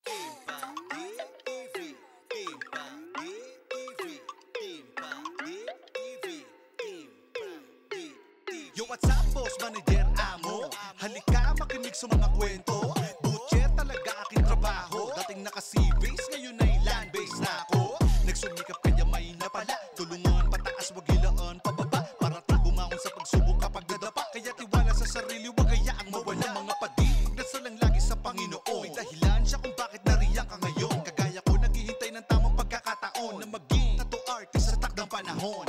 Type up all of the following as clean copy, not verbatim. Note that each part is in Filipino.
Yo, what's up, boss, manager, amo? Halika, makinig sa mga kwento. Butcher talaga aking trabaho. Dating naka-sea-base, ngayon ay land-base na ako. Nagsumikap kaya may napala. Tulungan, pataas, wag hilaan, pababa. Para bumangon sa pagsubok kapag nadapa. Kaya tiwala sa sarili, wag hayaang mawala. Mga padig, dasal lang lagi sa Panginoon. May dahilan siya kung bakit nariyan ka ngayon. Kagaya ko, naghihintay ng tamang pagkakataon na maging tattoo artist sa takdang panahon.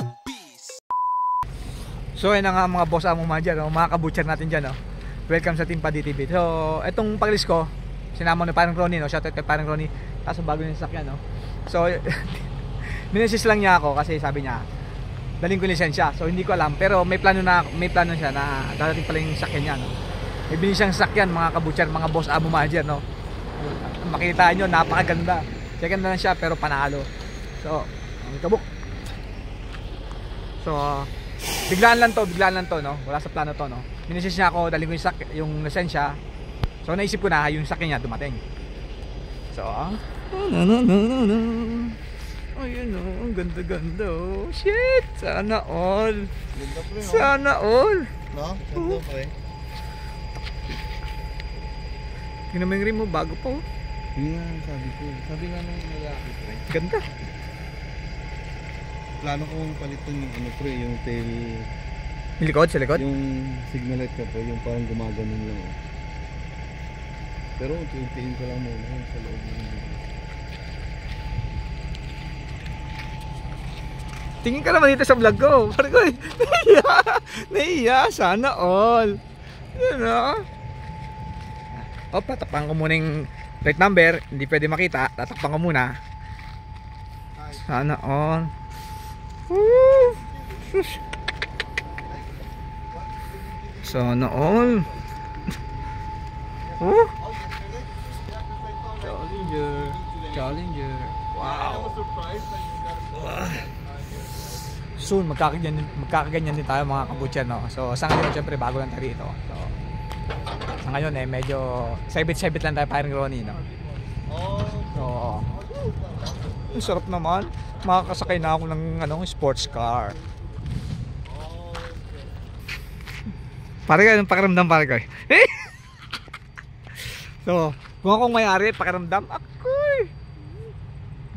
So ayun na nga mga boss amo mga dyan, mga kabutcher natin dyan. Welcome sa Team Paddy TV. So itong paglis ko, sinama ni parang Ronnie, shoutout kay parang Ronnie. Kaso bago yung sasakyan. So minesis lang niya ako kasi sabi niya daling ko lisensya. So hindi ko alam, pero may plano siya na darating pala yung sasakyan niya. May binili siyang sasakyan mga kabutcher, mga boss amo mga dyan. Makita nyo, napakaganda. Second na lang siya pero panalo. So kabuk. So biglaan lang to, wala sa plano to, Minisis niya ako, daling ko yung lisensya. So naisip ko na yung sakyan niya dumating. So ayun ang ganda-ganda. Shit, sana all. Sana all. No? Ganda pa eh. Tingnan mo yung rim mo, bago pa. Yun nga sabi ko. Sabi nga nung lalaki ko eh. Ganda. Plano kong palitan yung ano pre, yung tail. Yung likod, sa likod? Yung signal light ka po, yung parang gumaganon lang oh. Pero unti-untiin ko lang muna sa loob ng tingin ka naman dito sa vlog ko. Parang ko, nahiya, sana all. Yun o. Tatakpan ko muna yung plate number. Hindi pwede makita, tatakpan ko muna. Sana all. Sana all. Challenger. Wow. Soon magkakaganyan din tayo mga kabutcher, So sa ngayon syempre bago lang tayo dito. So sa ngayon medyo sabit-sabit lang tayo parang Ronnie, So ang sarap naman. Makakasakay na ako ng sports car. Parang anong pakiramdam pare ko? So kung akong may-ari, pakiramdam ako'y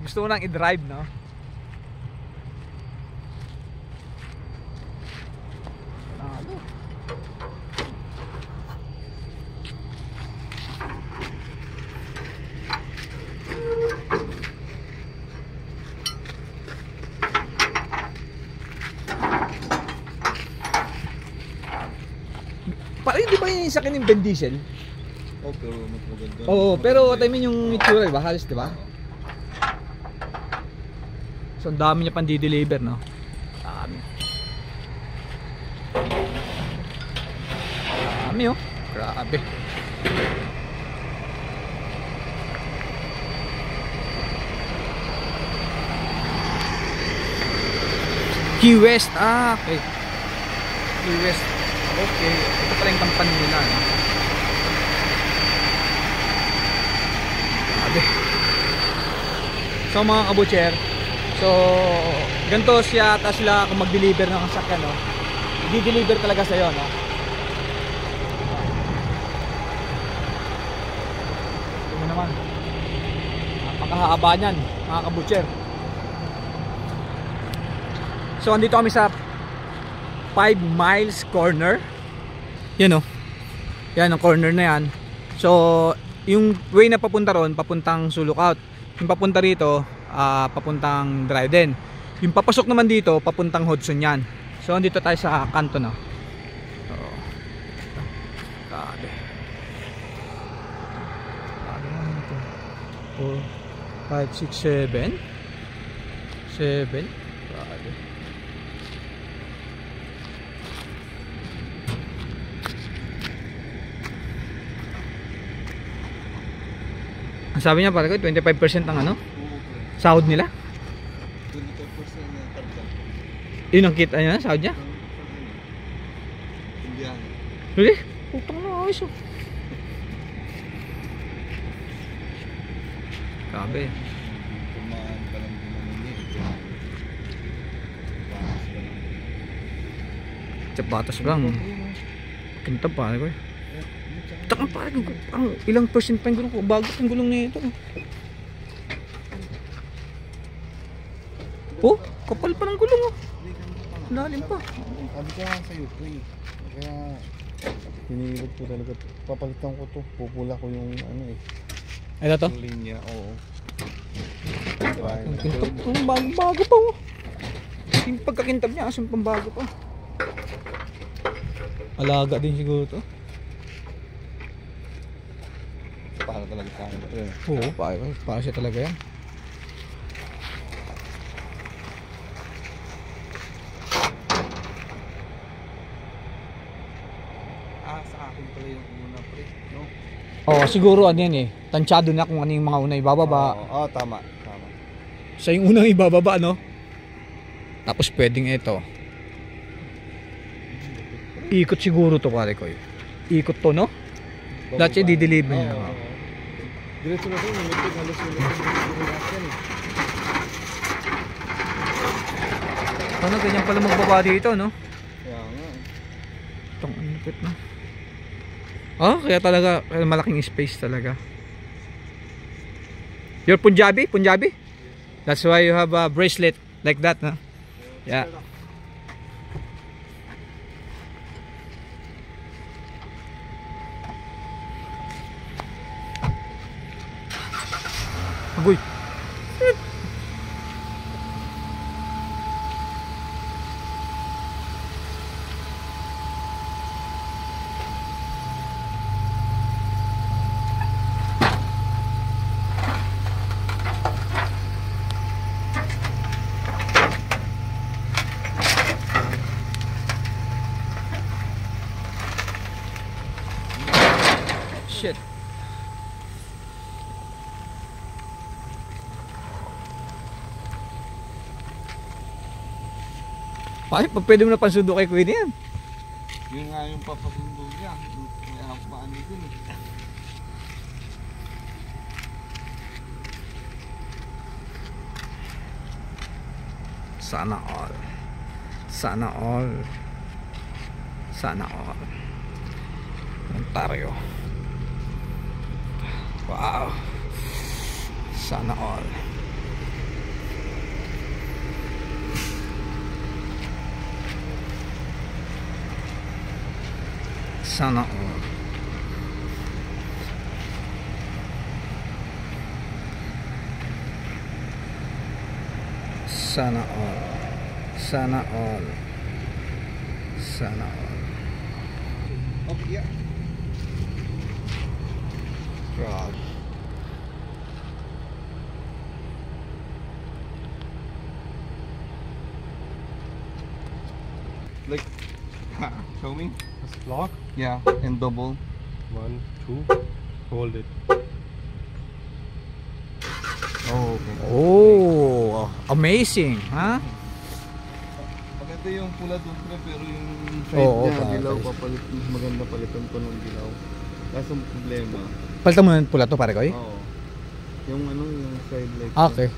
gusto ko nang i-drive, parang hindi ba yung sakin yung Ben Diesel? oh, pero mas maganda. Oo, pero what I mean yung itsura, diba? Halos, diba? So, ang dami niya pang di-deliver, Dami. Dami, Grabe. Key West, okay. Key West. Okay, ito pala yung company nila, Grabe. So mga kabutcher, so ganito yata sila kung mag-deliver ng sasakyan, i-deliver talaga sa'yo, Ito mo naman, napakahaba niyan mga kabutcher. So andito kami sa 5 miles corner. Yan Yan ang corner na yan. So yung way na papunta ron, papuntang Sulukout. Yung papunta rito, papuntang Dryden. Yung papasok naman dito, papuntang Hodson yan. So andito tayo sa kanto, So grabe. Grabe naman ito. 4, 5, 6, 7. Grabe. Ang sabi niya parang 25% ang sahod nila. 25% ng karga. Yun ang kita niya, sahod niya? Indian. Really? Putang na ayos. Grabe. Tumaan ka lang din naman niya. Bakas ka lang. Tsapatas lang. Kintab pare ko eh. Taka pare ko. Ang ilang percent pa yung gulong ko. Bago yung gulong na ito. Oh, kapal pa ng gulong oh. Lalim pa. Sabi ko nga sa'yo, pre. Kaya hinihilot ko talaga. Papalitan ko to. Pupula ko yung ano eh. Ito to? Yung linya, oo. Ang kintab ko. Bago pa oh. Yung pagkakintab niya, asong pambago pa. Alaga din siguro to. Para talaga sa akin. Oo, para siya talaga yan. Sa akin pala yung una, pre. No? Oo, siguro ano yan eh. Tansyado na kung ano yung mga unang ibababa. Oo, tama. Tama. Siya yung unang ibababa, no? Tapos pwedeng ito. Ikot siguro to pare ko. Ikot to, no? Lahat siya di-deliver niya. Diretso na ito, lumipit. Halos lumipit. Ano, ganyan pala magbaba dito, no? Kaya nga. Itong anipit, no? Oh, kaya talaga, malaking space talaga. You're Punjabi? Punjabi? That's why you have a bracelet like that, no? Yeah. Agoy. Shit. Bakit pa pwede mo na pansundo kay Queen yan? Yun nga yung papasundo niya. May apaan din eh. Sana all. Sana all. Sana all. Ontario. Wow. Sana all. Sana all. Sana all. Sana all. Sana all. Oh, yeah. God. Like, show me. Lock. Yeah, and double. 1, 2. Hold it. Oh, okay. Oh, amazing, ha? Maganda yung pula doon pero yung side Oo, niya, pa- dilaw, pa- papalit, mas maganda palitan ko ng dilaw. Kaso ang problema, Palitan mo ng pula to pare ko eh. oo. Yung ano, yung side light. Okay.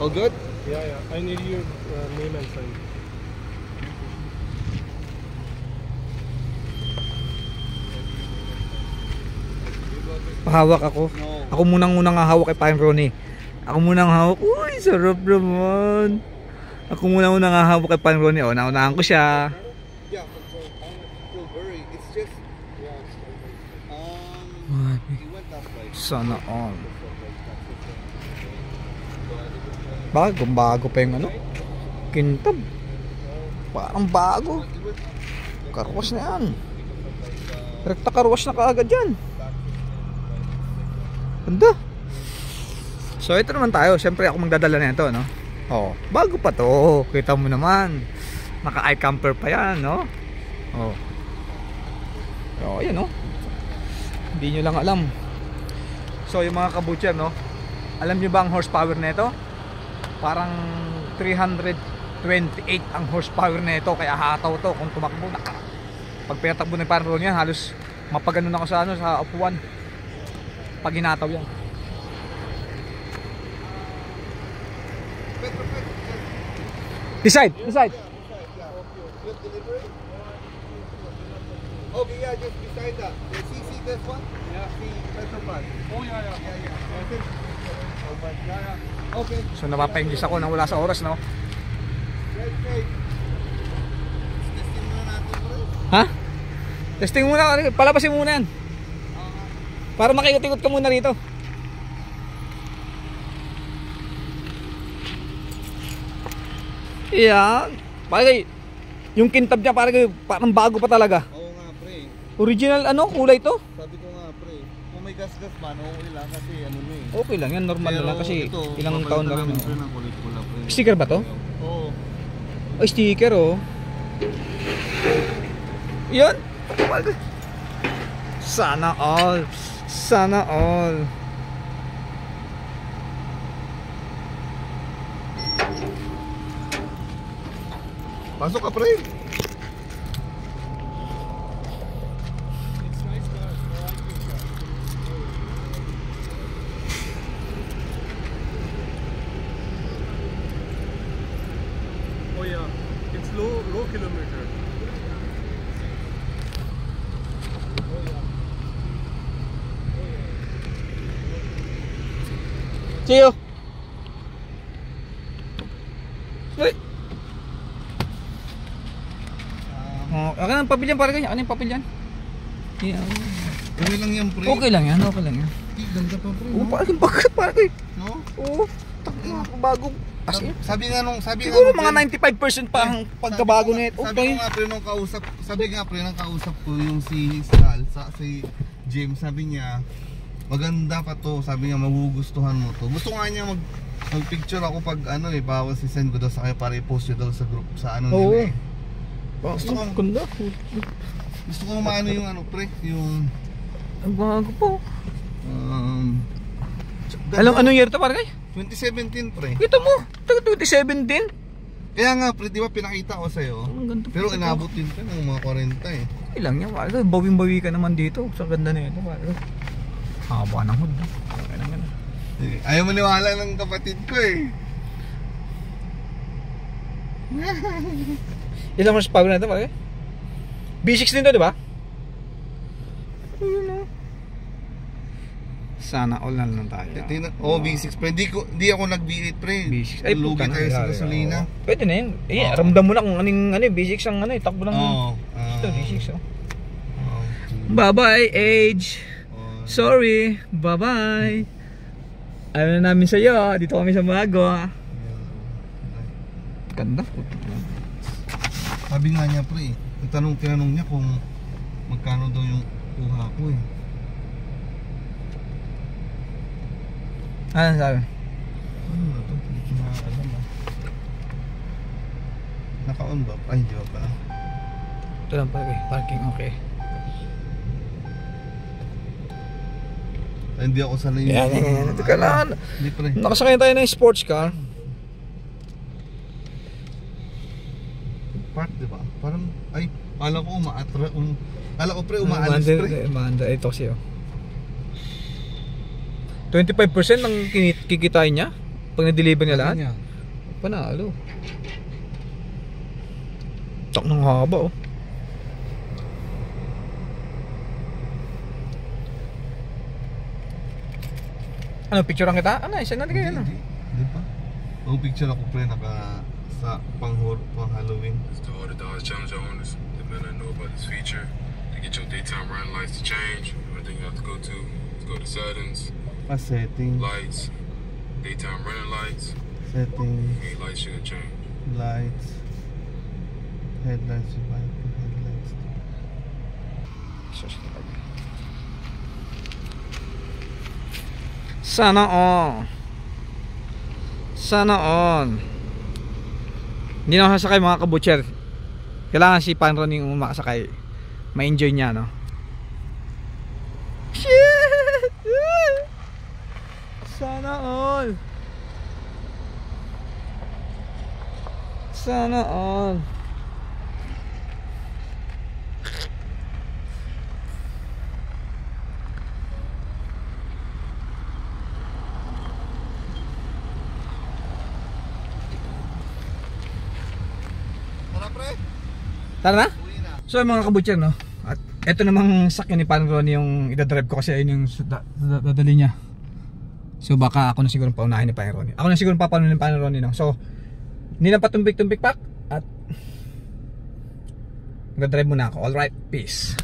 All good? Yeah. I need your name and sign. Pahawak ako. No. Ako munang hawak kay Pine Ronnie. Ako munang hawak. Uy, sarap naman. Ako munang hawak kay Pine Ronnie. Oh, naunahan ko siya. Yeah, control. Don't worry. It's just, Ay, he went that way. sana all. Bago pa yung ano. Kintab. Parang bago. Karwas na yan. Rekta karwas na kaagad yan. Ganda. So ito naman tayo. Siyempre ako magdadala na ito, no? Oh, bago pa to. Kita mo naman. Naka eye camper pa yan, no? Oh. So ayan, no? Hindi nyo lang alam. So yung mga kabutcher, no? Alam nyo ba ang horsepower na ito? Parang 328 ang horsepower na ito. Kaya hataw to kung tumakbo. Pag pinatakbo ng parang yan, halos Mapaganon ako sa ano, sa upuan. Pag hinataw yan. Decide. Okay, yeah, just beside that. See this one? Yeah. See Petrobras. Oh, yeah. Okay. So napapa-English ako nang wala sa oras, no? Right. Testing muna natin, bro. Ha? Testing muna, palabasin muna yan. Para makikot-ikot ka muna rito. Yan. Parang yung kintab niya parang bago pa talaga. Oo nga, pre. Original ano, kulay to? Sabi ko nga, pre. Kung may gas-gas man, okay lang kasi ano na eh. Okay lang yan, normal na lang kasi ito, ilang taon na rin. Pre, ng kulit pula, pre. Sticker ba to? Oo. Ay, sticker oh. Yan. Sana all. Sana all. Pasok ka, pre. Oh yeah, it's low kilometer. See you. Wait. Oh, akin ang papel yan, parang ganyan. Ano yung papel yan? Yeah. Okay lang yan, pre. Okay lang yan, okay lang yan. Ganda pa, pre. Oo, parang bagay. No? Oo, bagong. As in, Sabi nga nung siguro pre, mga 95% pa ang pagkabago na ito. Sabi ko nga pre nung kausap, ko yung si Sal, si James, sabi niya maganda pa to, sabi niya magugustuhan mo to. Gusto nga niya mag-picture ako pag ano eh, bawas si-send ko daw sa kanya para i-post ko daw sa group sa ano nila eh. Gusto ko ganda. Gusto ko maano yung ano pre, yung Ang bago po. ganda. Anong year to parang 2017 pre. Kita mo, 2017. Kaya nga pre, di ba pinakita ko sa'yo? Ang ganda. Pero inabot din ka ng mga 40 eh. Ilang yan, parang bawing-bawi ka naman dito. Sa ganda na ito, parang haba ng hood. Ayaw maniwala ng kapatid ko eh. Ilang horsepower na ito, parang B6 din to, di ba? Ayun o. Sana all na lang tayo. V6 pre. Di ako nag V8 pre. B6. Ay, lugi tayo sa gasolina. Pwede na yun. Ramdam mo na kung anong B6 ang takbo lang. Oo. Ito, B6 oh. Bye-bye, age. Sorry. Bye-bye. Ayaw na namin sa'yo. Dito kami sa Mago. Ganda. Sabi nga niya pre, tinanong niya kung magkano daw yung kuha ko eh. Ano sabi? Ano na to? Hindi ko na alam ah. Naka-on ba? Ay, hindi ba pala? Ito lang pala parking okay. Ay, hindi ako sanay yung... Yan. Ito ka lang. Hindi pre. Nakasakay tayo ng sports car. Park diba? Parang, ay, kala ko kala ko pre, umaalis pre. Maanda. Ito kasi oh. 25% ng kikitain niya pag na-deliver niya lahat. Panalo. Tak ng haba oh. Ano, picturean kita? Ano, isa na kayo ano? Hindi pa. Ang picture ako pre, sa pang Halloween. It's to all the Dodge Challenger owners that may not know about this feature. To get your daytime running lights to change, the only thing you have to go to is go to settings, Setting. lights, daytime running lights, Setting. any lights should change. Lights. Headlights. Headlights. Sana all. Sana all. Hindi na ako sasakay mga kabutcher. Kailangan si Pan Ron yung makasakay. Ma-enjoy niya, no? Shit! Sana all. Sana all. pre. Tara na? Uwi na. So mga kabutcher, no? At eto namang sakyan ni Paring Ronnie yung idadrive ko kasi ayun yung dadali niya. So baka ako na siguro paunahin ni Paring Ronnie. Ako na siguro papanuhin ni Paring Ronnie, no? So hindi na patumpik-tumpik pak at magdadrive muna ako. Alright, peace.